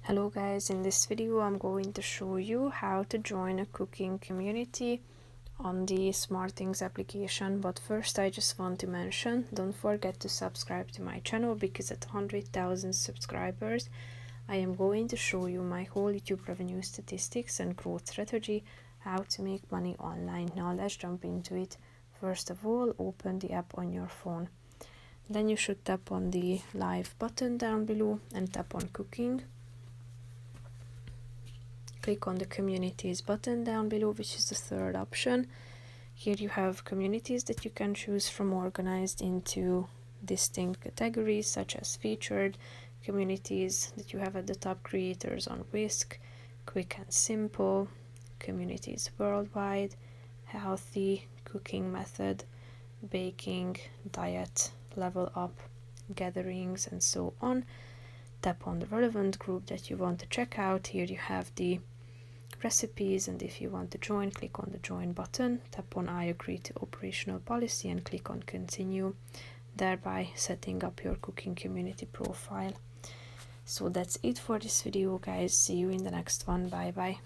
Hello guys, in this video I'm going to show you how to join a cooking community on the SmartThings application. But first I just want to mention, don't forget to subscribe to my channel, because at 100,000 subscribers I am going to show you my whole YouTube revenue statistics and growth strategy, how to make money online. Now let's jump into it. First of all, open the app on your phone. Then you should tap on the live button down below and tap on cooking. Click on the communities button down below, which is the third option. Here you have communities that you can choose from, organized into distinct categories such as featured communities that you have at the top: creators on Whisk, quick and simple, communities worldwide, healthy, cooking method, baking, diet, level up, gatherings, and so on. Tap on the relevant group that you want to check out. Here you have the recipes, and if you want to join, click on the join button, tap on I agree to operational policy and click on continue, thereby setting up your cooking community profile. So that's it for this video guys, see you in the next one, bye bye.